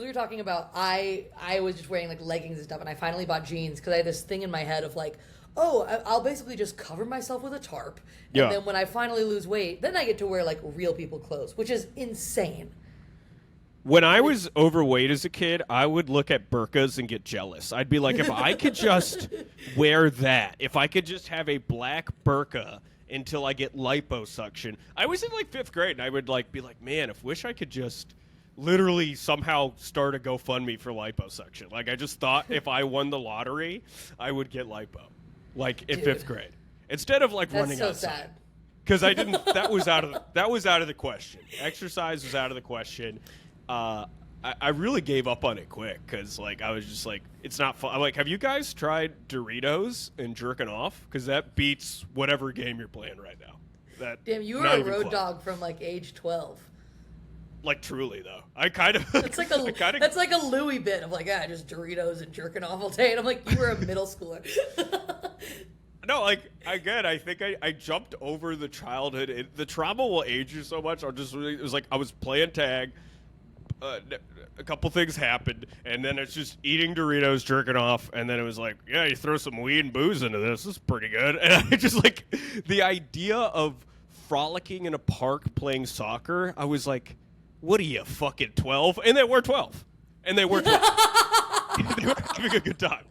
we were talking about I was just wearing like leggings and stuff, and I finally bought jeans because I had this thing in my head of like, oh, I'll basically just cover myself with a tarp, and then when I finally lose weight, then I get to wear like real people clothes, which is insane. When I was overweight as a kid, I would look at burqas and get jealous. I'd be like, if I could just wear that, if I could just have a black burqa until I get liposuction. I was in like 5th grade, and I would like be like, man, if wish I could just literally somehow start a GoFundMe for liposuction. Like I just thought if I won the lottery, I would get lipo, like in 5th grade, instead of like running outside. Sad. Because I didn't. That was out of the question. Exercise was out of the question. I really gave up on it quick because, like, I was just like, it's not fun. I'm like, have you guys tried Doritos and jerking off? Because that beats whatever game you're playing right now. That damn, you were a road dog from like age 12. Like truly though, I kind of. That's like a Louis bit of like, just Doritos and jerking off all day, and I'm like, you were a middle schooler. No, like, again, I think I jumped over the childhood. The trauma will age you so much. It was like I was playing tag. A couple things happened, and then it's just eating Doritos, jerking off, and then it was like, yeah, you throw some weed and booze into this. This is pretty good. And I just like the idea of frolicking in a park playing soccer. I was like, what are you, fucking 12? And they were 12. And they were 12. They were having a good time.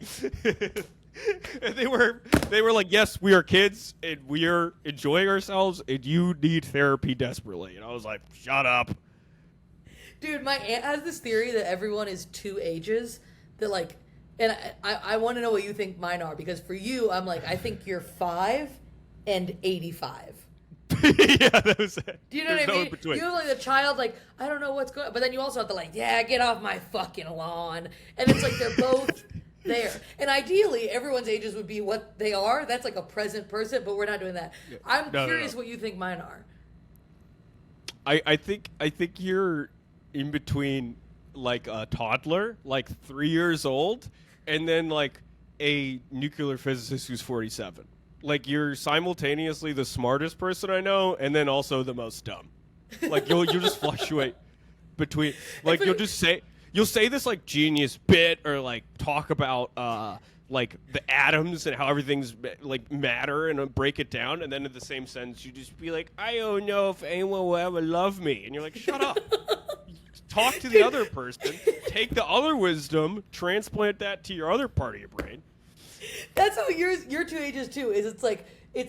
And they were like, yes, we are kids, and we are enjoying ourselves, and you need therapy desperately. And I was like, shut up. Dude, my aunt has this theory that everyone is 2 ages. That like, and I want to know what you think mine are, because for you, I'm like, I think you're 5 and 85. Yeah, that was it. Do you know what I mean? You have like the child, like, I don't know what's going on, but then you also have to like, yeah, get off my fucking lawn. And it's like they're both there. And ideally, everyone's ages would be what they are. That's like a present person, but we're not doing that. Yeah. I'm curious what you think mine are. I think you're in between like a toddler, like 3 years old, and then like a nuclear physicist who's 47. Like you're simultaneously the smartest person I know, and then also the most dumb. Like you'll just fluctuate between. Like you'll say this like genius bit, or like talk about like the atoms and how everything's like matter, and break it down, and then in the same sentence you just be like, I don't know if anyone will ever love me, and you're like, shut up. Talk to the other person, take the other wisdom, transplant that to your other part of your brain. That's how your 2 ages too is. It's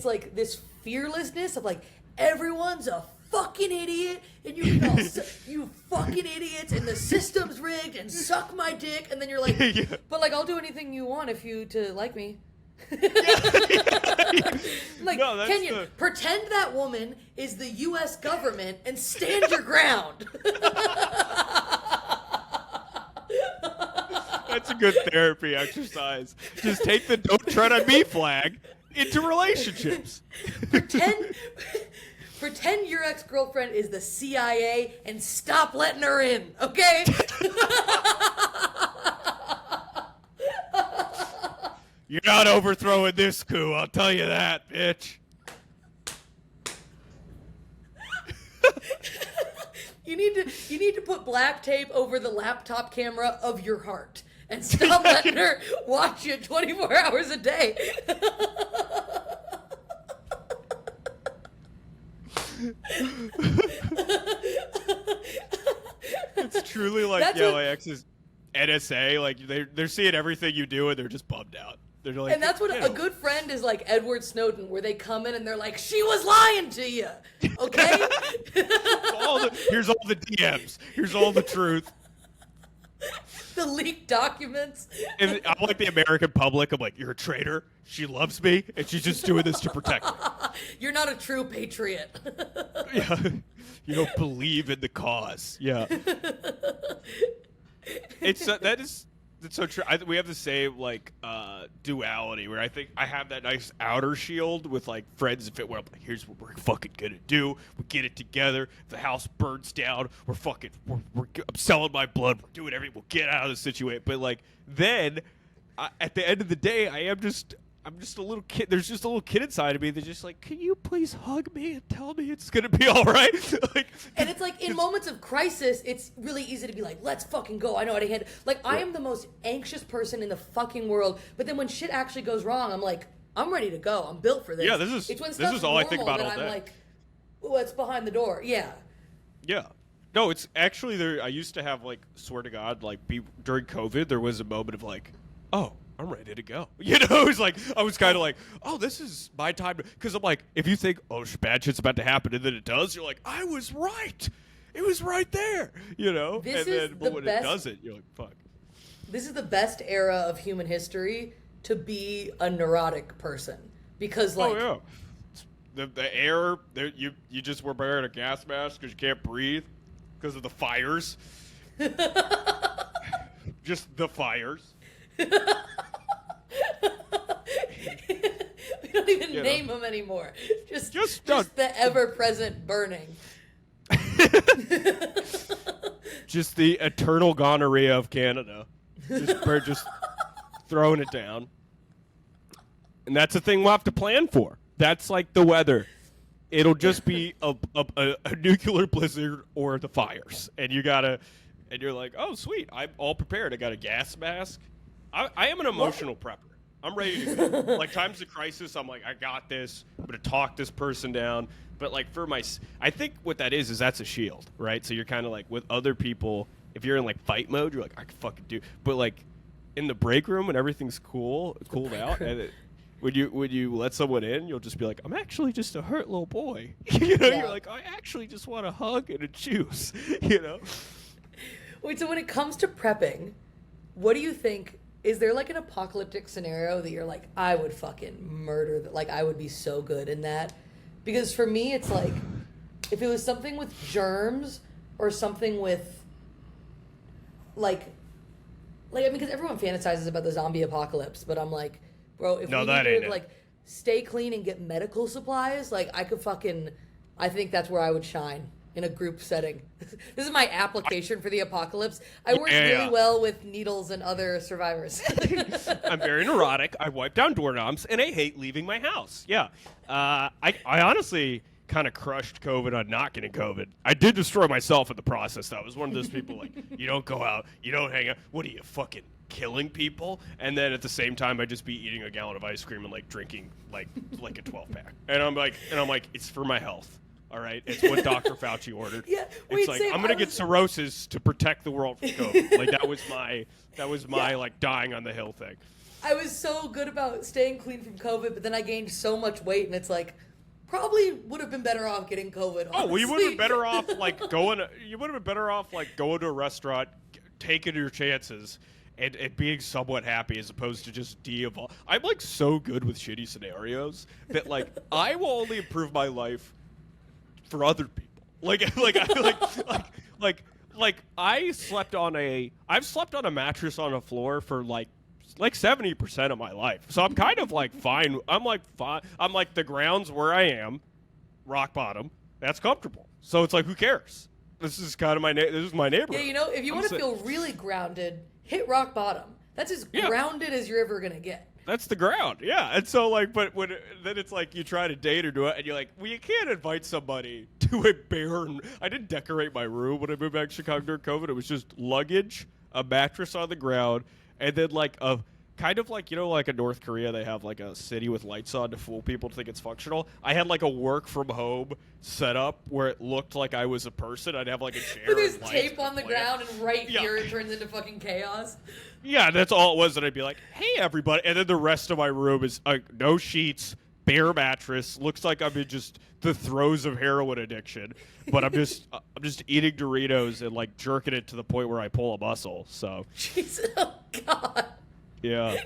like this fearlessness of like, everyone's a fucking idiot, and you fucking idiots, and the system's rigged, and suck my dick, and then you're like, yeah. But like, I'll do anything you want if you to like me. Like, no, Kenyon, pretend that woman is the U.S. government and stand your ground. That's a good therapy exercise. Just take the "don't tread on me" flag into relationships. Pretend your ex-girlfriend is the CIA and stop letting her in, okay? You're not overthrowing this coup, I'll tell you that, bitch. You need to put black tape over the laptop camera of your heart and stop letting her watch you 24 hours a day. It's truly like LAX's NSA. Like they're seeing everything you do, and they're just bummed out. They're like, and that's what a good friend is like. Edward Snowden, where they come in and they're like, "She was lying to you." Okay. Here's all the DMs. Here's all the truth. The leaked documents. And I'm like the American public. I'm like, you're a traitor. She loves me, and she's just doing this to protect me. You're not a true patriot. Yeah. You don't believe in the cause. Yeah. It's so true. We have the same like duality, where I think I have that nice outer shield with like friends and fit, where I'm like, here's what we're fucking gonna do. We get it together. If the house burns down, I'm selling my blood. We're doing everything. We'll get out of the situation. But like then, at the end of the day, I'm I'm just a little kid. There's just a little kid inside of me that's just like, can you please hug me and tell me it's gonna be all right? Like, and it's like in moments of crisis, it's really easy to be like, let's fucking go. I know how to handle. Like I am the most anxious person in the fucking world. But then when shit actually goes wrong, I'm like, I'm ready to go. I'm built for this. Yeah, this is all I think about all day. I'm like, what's behind the door? Yeah. Yeah. No, it's actually there. I used to have like, swear to God, like during COVID, there was a moment of like, oh, I'm ready to go. You know, it's like I was kind of like, oh, this is my time. Because I'm like, if you think, oh, bad shit's about to happen, and then it does, you're like, I was right. It was right there. You know, but when it doesn't, you're like, fuck. This is the best era of human history to be a neurotic person because, like, oh yeah, the air there, you just were wearing a gas mask because you can't breathe because of the fires. Just the fires. We don't even name them anymore. Just the ever-present burning. Just the eternal gonorrhea of Canada. Just throwing it down. And that's a thing we'll have to plan for. That's like the weather. It'll just be a nuclear blizzard or the fires. And you're like, oh, sweet. I'm all prepared. I got a gas mask. I am an emotional prepper. I'm ready to go. Like, times of crisis, I'm like, I got this. I'm going to talk this person down. But, like, I think what that is that's a shield, right? So you're kind of like, with other people, if you're in, like, fight mode, you're like, I can fucking do. But, like, in the break room when everything's cooled out, and when you let someone in, you'll just be like, I'm actually just a hurt little boy. You know, You're like, I actually just want a hug and a juice, you know? Wait, so when it comes to prepping, what do you think? Is there like an apocalyptic scenario that you're like, I would fucking murder that? Like, I would be so good in that. Because for me, it's like, if it was something with germs or something with, like I mean, because everyone fantasizes about the zombie apocalypse, but I'm like, bro, if we needed to, like, stay clean and get medical supplies, like, I think that's where I would shine. In a group setting. This is my application for the apocalypse. I work really well with needles and other survivors. I'm very neurotic. I wipe down doorknobs, and I hate leaving my house. Yeah. I honestly kind of crushed COVID on not getting COVID. I did destroy myself in the process, though. I was one of those people, like, you don't go out, you don't hang out. What are you, fucking killing people? And then at the same time, I'd just be eating a gallon of ice cream and, like, drinking, like a 12-pack. And I'm like, it's for my health. All right, it's what Dr. Fauci ordered. Yeah, it's like, I'm gonna get cirrhosis to protect the world from COVID. Like, that was my like dying on the hill thing. I was so good about staying clean from COVID, but then I gained so much weight, and it's like, probably would have been better off getting COVID. Honestly. Oh, well, you would have been better off going to a restaurant, taking your chances, and being somewhat happy as opposed to just de-evolve. I'm like so good with shitty scenarios that like I will only improve my life for other people. I've slept on a mattress on a floor for like 70% of my life. So I'm kind of like fine. I'm like the ground's where I am, rock bottom. That's comfortable. So it's like, who cares? This is kind of this is my neighborhood. Yeah, you know, if you want to feel really grounded, hit rock bottom. That's as grounded as you're ever gonna get. That's the ground, yeah. And so, like, but then it's like you try to date or do it, and you're like, well, you can't invite somebody to a barren. I didn't decorate my room when I moved back to Chicago during COVID. It was just luggage, a mattress on the ground, and then like a kind of like, you know, like in North Korea, they have like a city with lights on to fool people to think it's functional. I had like a work from home setup where it looked like I was a person. I'd have like a chair. But there's tape on the ground, and here it turns into fucking chaos. Yeah, that's all it was. And I'd be like, hey, everybody. And then the rest of my room is no sheets, bare mattress. Looks like I'm in just the throes of heroin addiction. But I'm just eating Doritos and like jerking it to the point where I pull a muscle. So. Jesus, oh God. Yeah.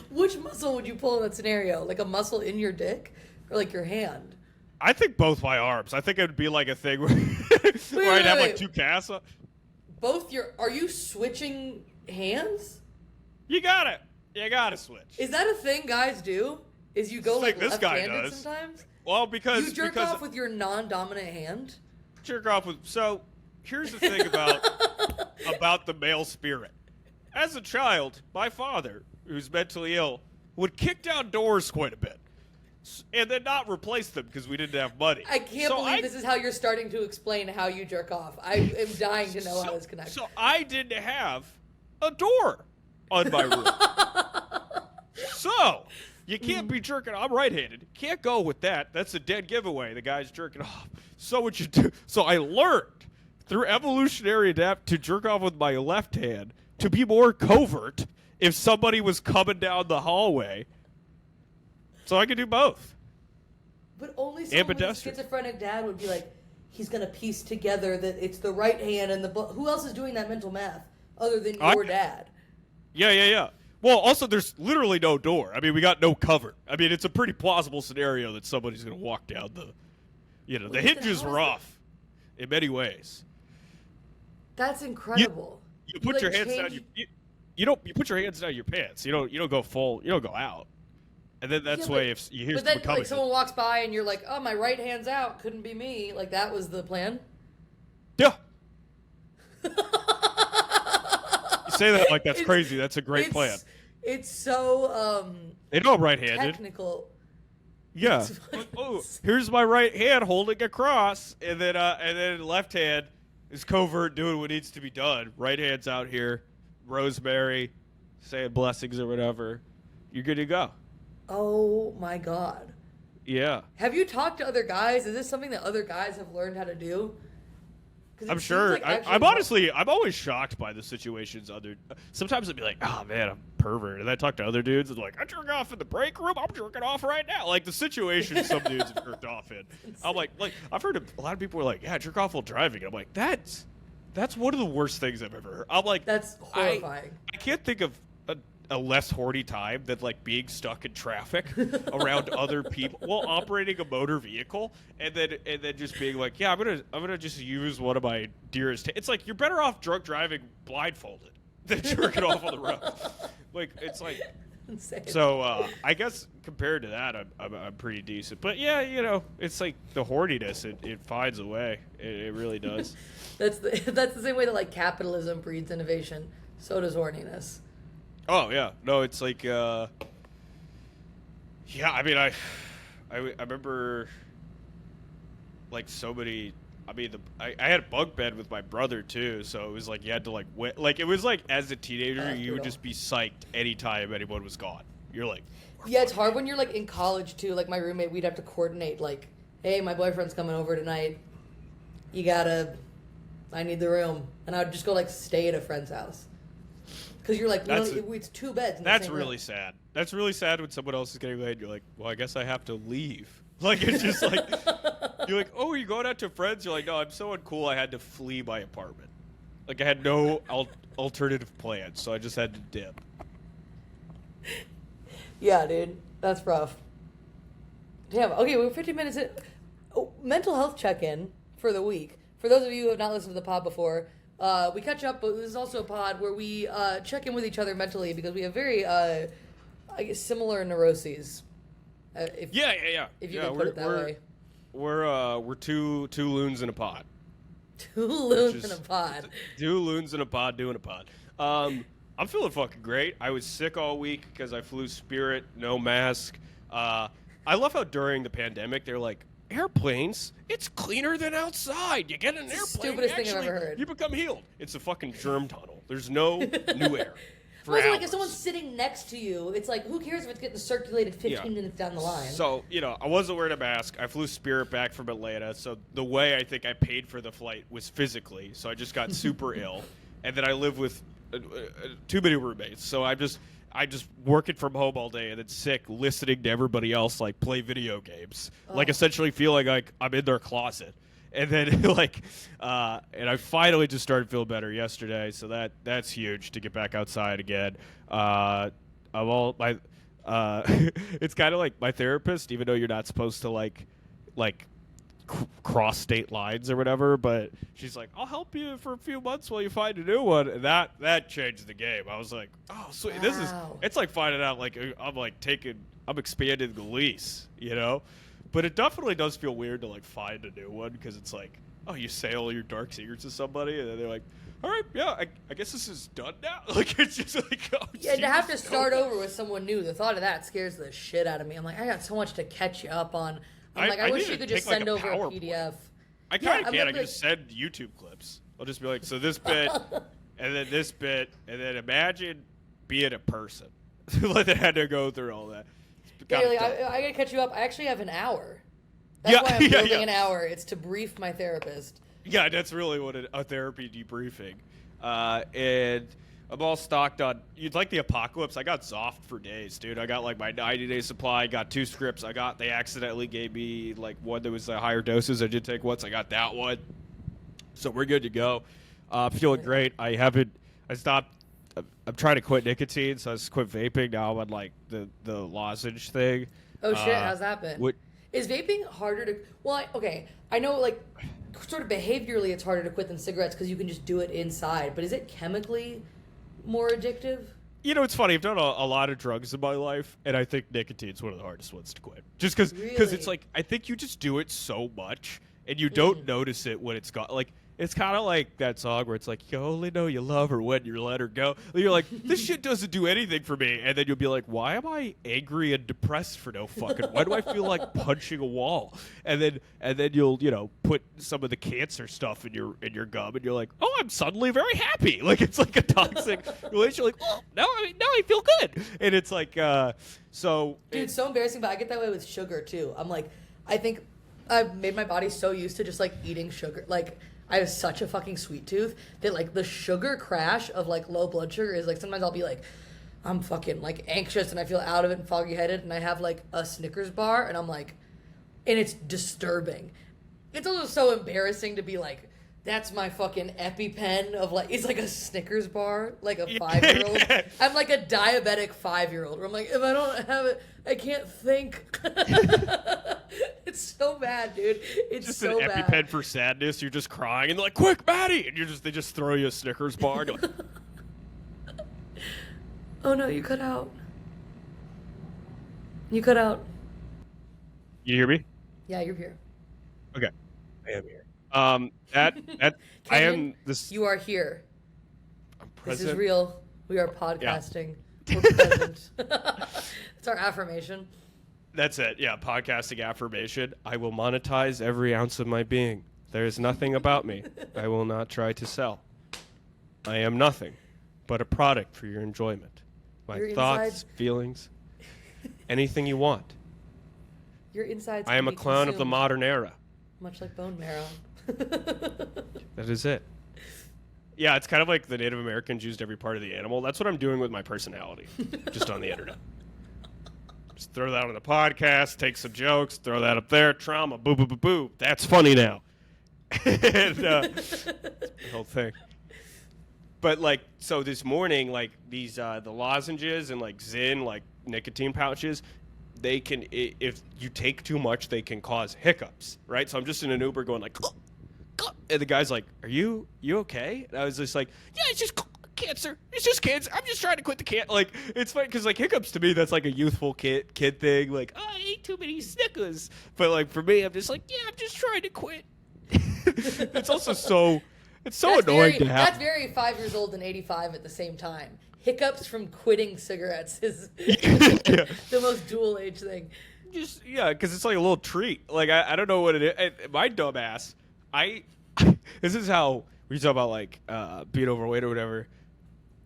Which muscle would you pull in that scenario? Like a muscle in your dick or like your hand? I think both my arms. I think it would be like a thing where I'd have like two casts. Are you switching hands? You got it. You got to switch. Is that a thing guys do? Is you go like this guy left-handed does sometimes? Well, because you jerk off with your non-dominant hand? Jerk off with. So here's the thing about the male spirit. As a child, my father, who's mentally ill, would kick down doors quite a bit, and then not replace them because we didn't have money. I can't believe this is how you're starting to explain how you jerk off. I am dying to know how this connects. So I didn't have a door on my room. So you can't be jerking. I'm right-handed. Can't go with that. That's a dead giveaway. The guy's jerking off. So what you do? So I learned through evolutionary adapt to jerk off with my left hand to be more covert if somebody was coming down the hallway. So I could do both. But only someone with a schizophrenic dad would be like, he's going to piece together that it's the right hand and the... Who else is doing that mental math other than your dad? Yeah. Well, also, there's literally no door. I mean, we got no cover. I mean, it's a pretty plausible scenario that somebody's going to walk down the... the hinge is rough in many ways. That's incredible. You put your hands down. You put your hands down your pants. You don't go full. You don't go out. And then that's why if you hear someone coming, someone walks by and you're like, "Oh, my right hand's out. Couldn't be me." Like that was the plan. Yeah. You say that like that's crazy. That's a great plan. It's so they know I'm right-handed. Technical. Yeah. Oh, here's my right hand holding a cross, and then left hand is covert doing what needs to be done. Right hand's out here, rosemary, saying blessings or whatever. You're good to go. Oh my God. Yeah. Have you talked to other guys? Is this something that other guys have learned how to do? I'm sure. I'm honestly, I'm always shocked by the situations. Sometimes I'd be like, oh man, I'm a pervert. And I talk to other dudes and like, I jerk off in the break room. I'm jerking off right now. Like the situation some dudes have jerked off in. I'm like I've heard a lot of people are like, yeah, I jerk off while driving. And I'm like, that's one of the worst things I've ever heard. I'm like, that's horrifying. I can't think of a less horny time than like being stuck in traffic around other people while operating a motor vehicle, and then just being like, yeah, I'm gonna just use one of my dearest. It's like you're better off drunk driving blindfolded than jerking off on the road. Like it's like. Insane. So I guess compared to that, I'm pretty decent. But yeah, it's like the horniness. It finds a way. It really does. That's the same way that like capitalism breeds innovation. So does horniness. Oh yeah, no, it's like, yeah. I mean, I remember, like so many. I mean, I had a bunk bed with my brother too, so it was like you had to it was like as a teenager you would just be psyched anytime anyone was gone. You're like, yeah, it's hard when you're like in college too. Like my roommate, we'd have to coordinate. Like, hey, my boyfriend's coming over tonight. I need the room, and I would just go like stay at a friend's house. Because you're like, it's two beds. That's really sad. That's really sad when someone else is getting laid. You're like, well, I guess I have to leave. Like, it's just like, you're like, oh, are you going out to friends? You're like, no, I'm so uncool, I had to flee my apartment. Like, I had no alternative plans, so I just had to dip. Yeah, dude. That's rough. Damn. Okay, we're 15 minutes in. Oh, mental health check-in for the week. For those of you who have not listened to the pod before, we catch up, but this is also a pod where we check in with each other mentally because we have very, I guess, similar neuroses. If you can put it that way. We're two loons in a pod. Two loons in a pod. Two loons in a pod doing a pod. I'm feeling fucking great. I was sick all week because I flew Spirit, no mask. I love how during the pandemic they're like, airplanes, it's cleaner than outside. You get an airplane, stupidest thing I've ever heard. You become healed. It's a fucking germ tunnel. There's no new air. Also, like if someone's sitting next to you, it's like, who cares if it's getting circulated 15 minutes down the line? So, I wasn't wearing a mask. I flew Spirit back from Atlanta. So the way I think I paid for the flight was physically. So I just got super ill. And then I live with too many roommates. So I just working from home all day and then sick, listening to everybody else like play video games, like essentially feeling like I'm in their closet. And then and I finally just started feeling better yesterday, so that's huge to get back outside again. It's kind of like my therapist, even though you're not supposed to like cross state lines or whatever, but she's like, I'll help you for a few months while you find a new one, and that changed the game. I was like, oh sweet. Wow. It's like finding out like I'm expanding the lease, but it definitely does feel weird to like find a new one because it's like, oh, you say all your dark secrets to somebody and then they're like, all right, yeah, I guess this is done now. Like, it's just like, oh, Yeah, to have to start over with someone new, the thought of that scares the shit out of me. I'm like, I got so much to catch you up on. I wish you could just send over a PDF. I kind of can. I can just send YouTube clips. I'll just be like, so this bit, and then this bit, and then imagine being a person. Like, they had to go through all that. Yeah, like, I gotta catch you up. I actually have an hour. That's why I'm building an hour. It's to brief my therapist. Yeah, that's really what a therapy debriefing. And I'm all stocked on. You'd like the apocalypse? I got Zoft for days, dude. I got like my 90-day supply. Got 2 scripts. They accidentally gave me like one that was higher doses. I did take once. I got that one, so we're good to go. Feeling great. I stopped. I'm trying to quit nicotine, so I just quit vaping. Now I'm on like the lozenge thing. Oh shit! How's that been? Is vaping harder to? Well, okay. I know like sort of behaviorally it's harder to quit than cigarettes because you can just do it inside. But is it chemically more addictive? You know, it's funny. I've done a lot of drugs in my life, and I think nicotine's one of the hardest ones to quit. Just because it's like I think you just do it so much, and you don't notice it when it's got like. It's kind of like that song where it's like, you only know you love her when you let her go. And you're like, this shit doesn't do anything for me. And then you'll be like, why am I angry and depressed for no fucking? Why do I feel like punching a wall? And then you'll, put some of the cancer stuff in your gum, and you're like, oh, I'm suddenly very happy. Like, it's like a toxic relationship. You're like, oh, now I feel good. And it's like, so. Dude, it's so embarrassing, but I get that way with sugar too. I'm like, I think I've made my body so used to just like eating sugar. Like, I have such a fucking sweet tooth that like the sugar crash of like low blood sugar is like sometimes I'll be like I'm fucking like anxious and I feel out of it and foggy headed and I have like a Snickers bar and I'm like, and it's disturbing. It's also so embarrassing to be like, that's my fucking EpiPen of like, it's like a Snickers bar, like a 5-year-old. I'm like a diabetic 5-year-old where I'm like, if I don't have it, I can't think. It's so bad, dude. It's just so an bad. EpiPen for sadness. You're just crying and they're like, quick, Maddie! And they just throw you a Snickers bar. And you're like, oh no, you cut out. You cut out. You hear me? Yeah, you're here. Okay. I am here. That I am this. You are here. I'm present. This is real. We are podcasting. Yeah. We're present. It's our affirmation. That's it. Yeah, podcasting affirmation. I will monetize every ounce of my being. There is nothing about me I will not try to sell. I am nothing but a product for your enjoyment. My thoughts, feelings, anything you want. Your insides. I am a clown of the modern era. Much like bone marrow. That is it. Yeah, it's kind of like the Native Americans used every part of the animal. That's what I'm doing with my personality, just on the internet. Just throw that on the podcast, take some jokes, throw that up there, trauma, boo, boo, boo, boo. That's funny now. And, that's the whole thing. But, like, so this morning, like, these, the lozenges and, like, Zyn, like, nicotine pouches, they can, if you take too much, they can cause hiccups, right? So I'm just in an Uber going like, and the guy's like, are you okay? And I was just like, yeah, it's just cancer. It's just cancer. I'm just trying to quit the cancer. Like, it's funny because like hiccups to me, that's like a youthful kid thing. Like, oh, I ate too many Snickers. But like for me, I'm just like, yeah, I'm just trying to quit. It's also so annoying to have. That's very 5 years old and 85 at the same time. Hiccups from quitting cigarettes is the most dual age thing. Just because it's like a little treat. Like I don't know what it is. My dumb ass. This is how we talk about like being overweight or whatever.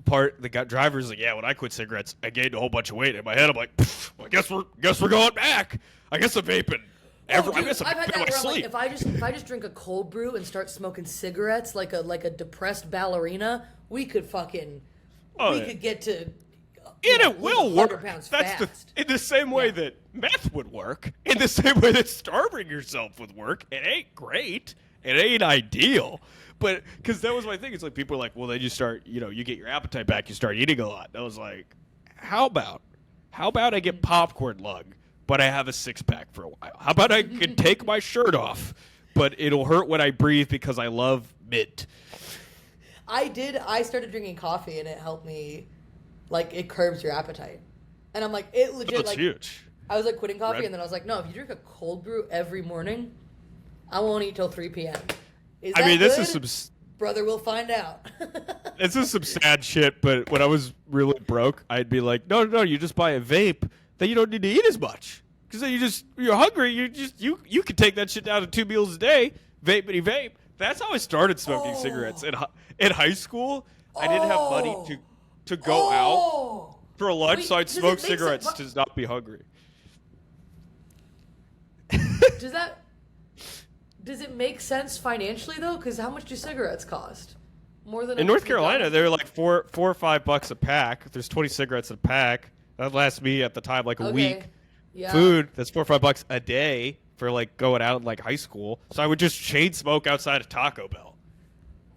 The driver's like, yeah, when I quit cigarettes, I gained a whole bunch of weight. In my head, I'm like, well, I guess we're going back. I guess I'm vaping. I guess I'm I've had that where I'm sleep. like, if I just drink a cold brew and start smoking cigarettes like a depressed ballerina, we could fucking. Could get to. And it will work. That's in the same way that meth would work. In the same way that starving yourself would work. It ain't great. It ain't ideal. But because that was my thing. It's like people are like, well, then you start, you get your appetite back. You start eating a lot. And I was like, how about I get popcorn lung, but I have a 6-pack for a while? How about I can take my shirt off, but it'll hurt when I breathe because I love mint. I started drinking coffee and it helped me, like, it curbs your appetite. And I'm like, it legit, That's like, huge. I was like quitting coffee and then I was like, no, if you drink a cold brew every morning, I won't eat till 3 p.m. This is some Brother will find out. This is some sad shit, but when I was really broke, I'd be like, no, you just buy a vape, then you don't need to eat as much. Because then you're hungry, you can take that shit down to 2 meals a day, vape. That's how I started smoking cigarettes. In high school, I didn't have money to go out for lunch, so I'd smoke cigarettes to not be hungry. Does it make sense financially though? Because how much do cigarettes cost? More than in North Carolina, they're like $4 or $5 a pack. There's 20 cigarettes a pack. That lasts me at the time like a week. Yeah. Food, that's $4 or $5 a day for like going out in like high school. So I would just chain smoke outside of Taco Bell.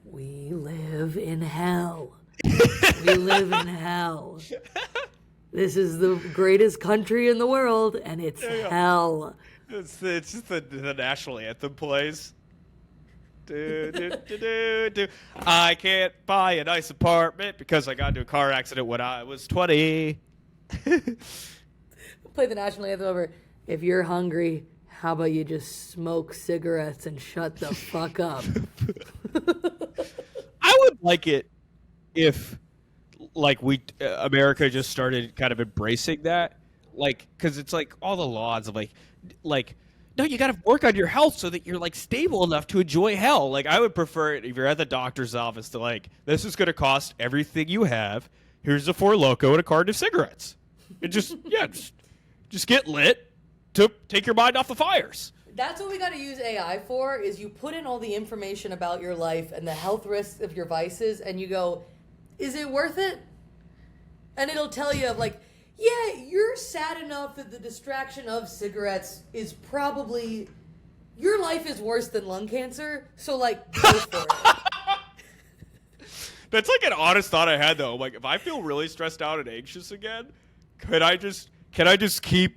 We live in hell. We live in hell. This is the greatest country in the world, and it's hell. It's just the national anthem plays. I can't buy a nice apartment because I got into a car accident when I was 20. Play the national anthem over. If you're hungry, how about you just smoke cigarettes and shut the fuck up? I would like it if, like, America just started kind of embracing that, like, because it's like all the laws of like, no, you got to work on your health so that you're like stable enough to enjoy hell. Like, I would prefer it if you're at the doctor's office to like, this is going to cost everything you have. Here's a Four Loko and a carton of cigarettes. It just just get lit to take your mind off the fires. That's what we got to use AI for, is you put in all the information about your life and the health risks of your vices, and you go, is it worth it? And it'll tell you, like, yeah, you're sad enough that the distraction of cigarettes is probably, your life is worse than lung cancer, so, like, go for it. That's like an honest thought I had, though. Like, if I feel really stressed out and anxious again, can I just keep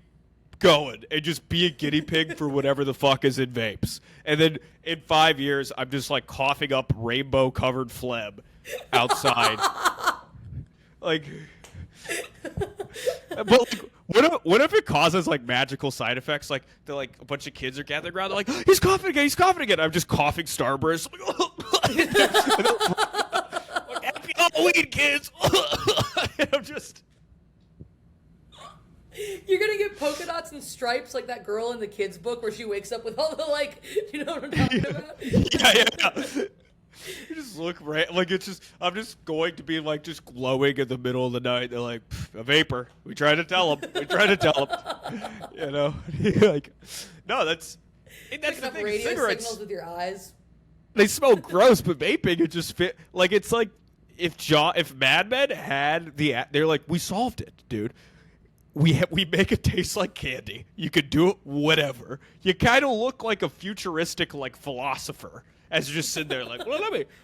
going and just be a guinea pig for whatever the fuck is in vapes? And then in 5 years, I'm just like coughing up rainbow-covered phlegm outside. Like, but like, what if it causes like magical side effects? Like, they're like a bunch of kids are gathering around. They're like, he's coughing again. I'm just coughing Starburst. Like, happy Halloween, kids. And I'm just. You're gonna get polka dots and stripes like that girl in the kids book where she wakes up with all the, like, you know what I'm talking about? Yeah. You just look right, like it's just, I'm just going to be like just glowing in the middle of the night. They're like, a vapor. We try to tell them. You know, like, no, that's the thing. Radio Cigarettes, signals with your eyes. they smell gross, but vaping, it just fit. Like, it's like if Mad Men had they're like, we solved it, dude. We make it taste like candy. You could do it whatever. You kind of look like a futuristic like philosopher as you're just sitting there like, well,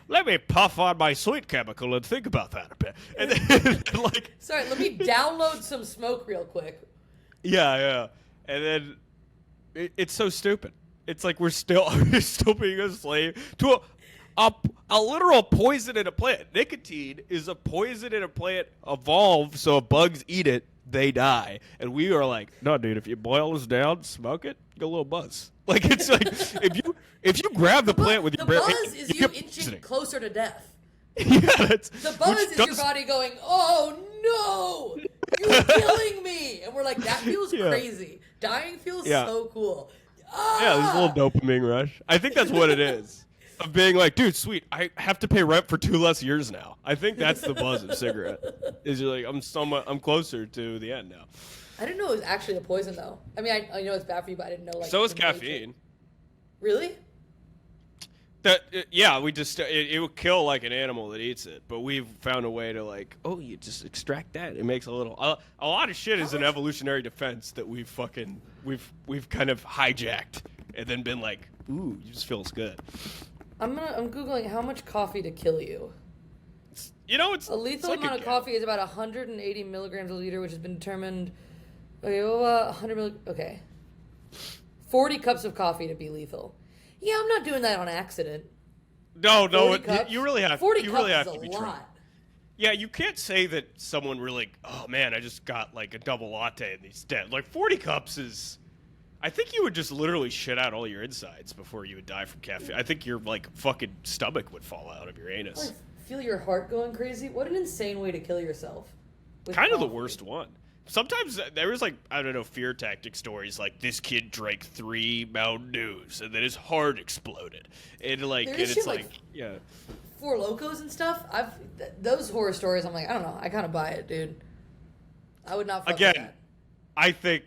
let me puff on my sweet chemical and think about that a bit. And then like, sorry, let me download some smoke real quick. Yeah. And then it's so stupid. It's like we're still being a slave to a literal poison in a plant. Nicotine is a poison in a plant evolved, so if bugs eat it, they die. And we are like, no, dude, if you boil this down, smoke it, get a little buzz. Like, it's like, if you grab the plant with your the bare buzz is you inching closer to death. Yeah, the buzz is your body going, oh no, you're killing me. And we're like, that feels crazy. Dying feels so cool. Yeah, there's a little dopamine rush. I think that's what it is. Of being like, dude, sweet, I have to pay rent for 2 less years now. I think that's the buzz of cigarette. Is you're like, I'm closer to the end now. I didn't know it was actually a poison though. I mean, I know it's bad for you, but I didn't know like. So is caffeine. Really? We just it will kill like an animal that eats it, but we've found a way to like, oh, you just extract that. It makes a lot of shit is an evolutionary defense that we've kind of hijacked and then been like, ooh, it just feels good. I'm Googling how much coffee to kill you. It's a lethal like amount of coffee is about 180 milligrams a liter, which has been determined. Okay, 100 okay. 40 cups of coffee to be lethal. Yeah, I'm not doing that on accident. No, you really have. 40 you cups really have is to be a lot. trained. Yeah, you can't say that someone really. Oh man, I just got like a double latte and he's dead. Like 40 cups is. I think you would just literally shit out all your insides before you would die from caffeine. I think your like fucking stomach would fall out of your anus. Like, feel your heart going crazy? What an insane way to kill yourself. Kind of the worst one. Sometimes there was like, I don't know, fear tactic stories like this kid drank 3 Mountain Dews and then his heart exploded. And like, and it's like, yeah. Four Locos and stuff. Those horror stories. I'm like, I don't know. I kind of buy it, dude. I would not. Fuck with that. I think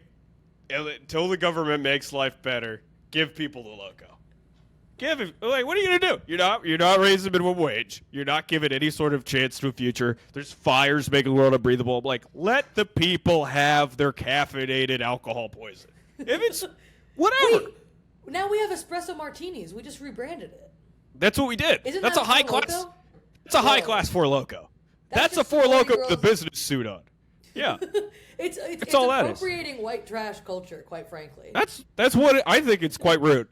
until the government makes life better, give people the Loco. Like, what are you gonna do? You're not raising minimum wage. You're not giving any sort of chance to a future. There's fires making the world unbreathable. Like, let the people have their caffeinated alcohol poison. If it's whatever. Wait, now we have espresso martinis. We just rebranded it. That's what we did. That's a high class. That's a high class Four Loco. That's a Four Loco with a business suit on. Yeah. it's all that is. Appropriating white trash culture, quite frankly. That's what I think. It's quite rude.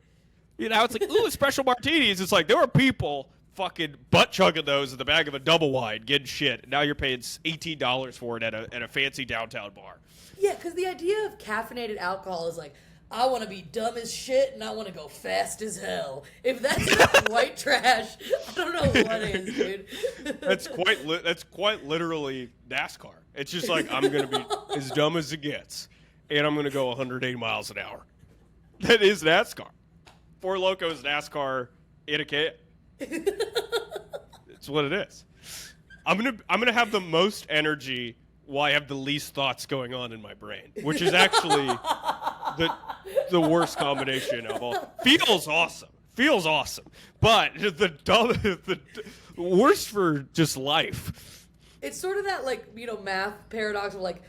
You know, it's like, ooh, special martinis. It's like there were people fucking butt chugging those in the bag of a double wide, getting shit. Now you're paying $18 for it at a fancy downtown bar. Yeah, because the idea of caffeinated alcohol is like, I want to be dumb as shit and I want to go fast as hell. If that's not white trash, I don't know what is, dude. That's quite literally NASCAR. It's just like, I'm gonna be as dumb as it gets, and I'm gonna go 180 miles an hour. That is NASCAR. Four Locos NASCAR in a can. It's what it is. I'm gonna have the most energy while I have the least thoughts going on in my brain, which is actually the worst combination of all. Feels awesome, but the worst for just life. It's sort of that, like, you know, math paradox of like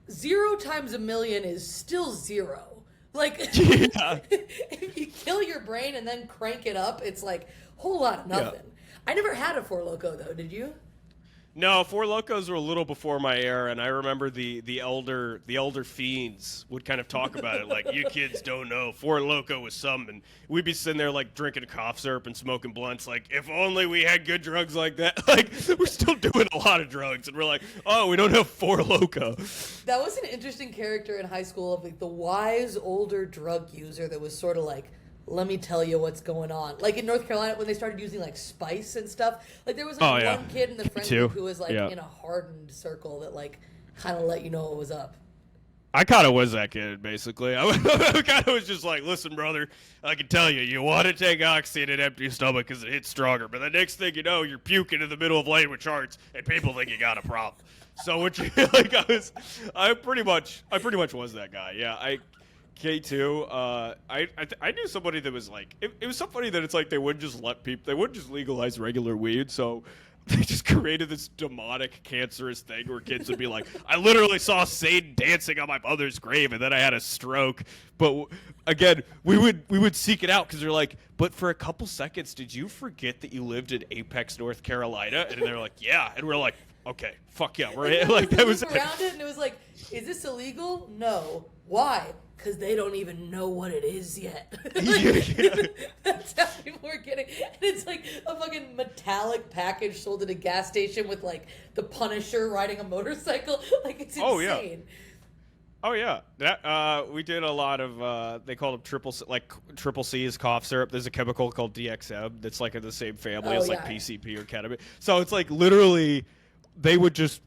0 times a million is still 0. Like, yeah. If you kill your brain and then crank it up, it's like a whole lot of nothing. Yeah. I never had a Four Loko, though. Did you? No, Four Locos were a little before my era, and I remember the elder fiends would kind of talk about it, like, you kids don't know, Four Loko was some, and we'd be sitting there, like, drinking cough syrup and smoking blunts, like, if only we had good drugs like that. Like, we're still doing a lot of drugs, and we're like, oh, we don't have Four Loko. That was an interesting character in high school of, like, the wise older drug user that was sort of like, let me tell you what's going on. Like in North Carolina, when they started using like spice and stuff, like there was like one kid in the friend group who was like in a hardened circle that like kind of let you know what was up. I kind of was that kid, basically. I kind of was just like, listen, brother, I can tell you, you want to take Oxy in an empty stomach because it hits stronger, but the next thing you know, you're puking in the middle of lane with charts, and people think you got a problem. So what you like, I pretty much was that guy. Yeah, K2, I knew somebody that was like, it was so funny that it's like they wouldn't just legalize regular weed, so they just created this demonic, cancerous thing where kids would be like, I literally saw Satan dancing on my mother's grave, and then I had a stroke. But again, we would seek it out because they're like, but for a couple seconds, did you forget that you lived in Apex, North Carolina? And they're like, yeah, and we're like, okay, fuck yeah, we're like that was around it, and it was like, is this illegal? No. Why? Because they don't even know what it is yet. That's how people are getting. And it's like a fucking metallic package sold at a gas station with like the Punisher riding a motorcycle. Like it's insane. Oh yeah, that we did a lot of. They call them triple C's cough syrup. There's a chemical called DXM that's like in the same family as like PCP or ketamine. So it's like literally. We would just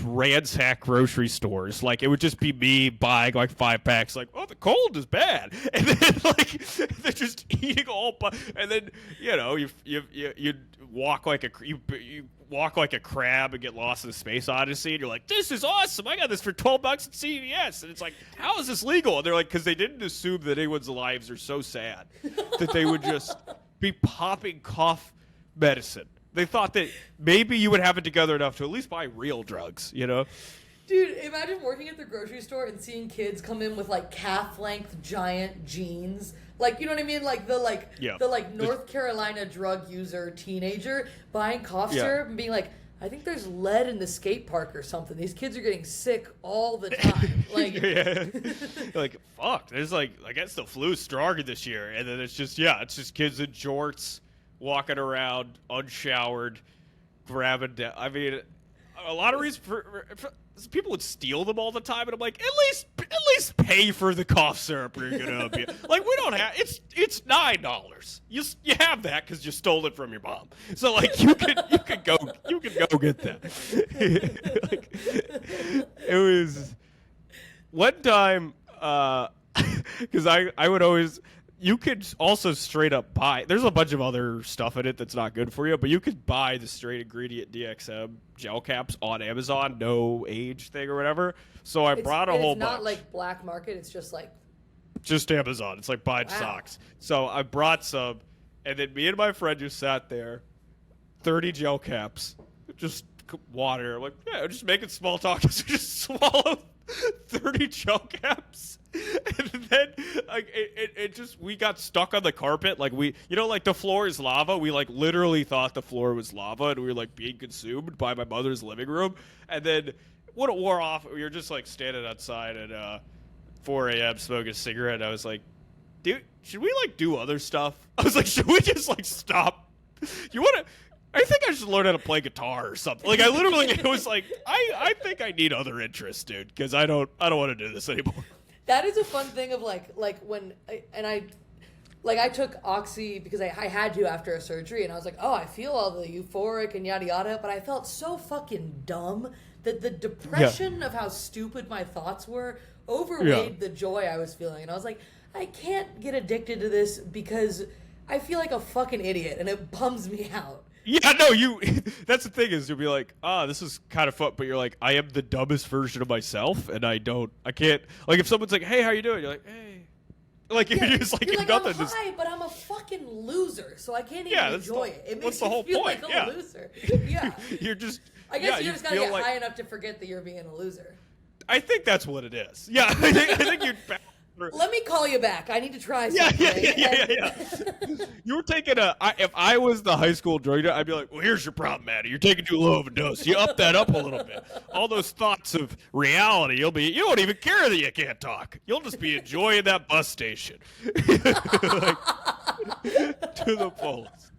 ransack grocery stores. Like it would just be me buying like 5 packs. Like, oh, the cold is bad, and then like they're just eating and then you know you walk like you walk like a crab and get lost in the space odyssey, and you're like, this is awesome. I got this for $12 at CVS, and it's like, how is this legal? And they're like, because they didn't assume that anyone's lives are so sad that they would just be popping cough medicine. They thought that maybe you would have it together enough to at least buy real drugs, you know? Dude, imagine working at the grocery store and seeing kids come in with like calf-length giant jeans. Like, you know what I mean? Like the North Carolina drug user teenager buying cough syrup and being like, I think there's lead in the skate park or something. These kids are getting sick all the time. Like, like fuck. There's like, I guess the flu's stronger this year, and then it's just kids in jorts walking around unshowered, grabbing. I mean, a lot of reasons for people would steal them all the time, and I'm like, at least pay for the cough syrup you're gonna be like. We don't have it's $9. You have that because you stole it from your mom. So like you could go get that. Like, it was one time because I would always. You could also straight up buy. There's a bunch of other stuff in it that's not good for you, but you could buy the straight ingredient DXM gel caps on Amazon, no age thing or whatever. So I brought a whole bunch. It's not like black market. It's just like Amazon. It's like buying socks. So I brought some, and then me and my friend just sat there, 30 gel caps, just water. I'm like, yeah, just making small talk. So just swallow 30 gel caps. And then like it just we got stuck on the carpet like like the floor is lava. We like literally thought the floor was lava and we were like being consumed by my mother's living room. And then when it wore off, we were just like standing outside at 4 a.m. smoking a cigarette. And I was like, dude, should we like do other stuff? I was like, should we just like stop? I think I should learn how to play guitar or something. Like I literally it was like I think I need other interests, dude, because I don't want to do this anymore. That is a fun thing of like when I took Oxy because I had to after a surgery, and I was like, oh, I feel all the euphoric and yada yada, but I felt so fucking dumb that the depression of how stupid my thoughts were overweighed the joy I was feeling, and I was like, I can't get addicted to this because I feel like a fucking idiot, and it bums me out. Yeah, no, that's the thing is you'll be like, this is kind of fun, but you're like, I am the dumbest version of myself, and I can't, like, if someone's like, hey, how you doing? You're like, hey. Like, you're just like, you're like, nothing. I'm high, but I'm a fucking loser, so I can't even enjoy it. It makes me feel like a loser. Yeah. You're just, I guess you just gotta get high enough to forget that you're being a loser. I think that's what it is. Yeah, I think you're Let me call you back. I need to try something. Yeah. You were taking if I was the high school drug dealer, I'd be like, well, here's your problem, Maddie. You're taking too low of a dose. You up that up a little bit. All those thoughts of reality, you won't even care that you can't talk. You'll just be enjoying that bus station. Like, to the fullest.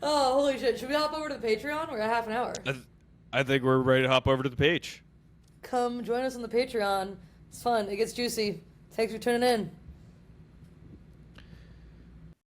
Oh, holy shit. Should we hop over to the Patreon? We're at half an hour. I think we're ready to hop over to the page. Come join us on the Patreon. It's fun. It gets juicy. Thanks for tuning in.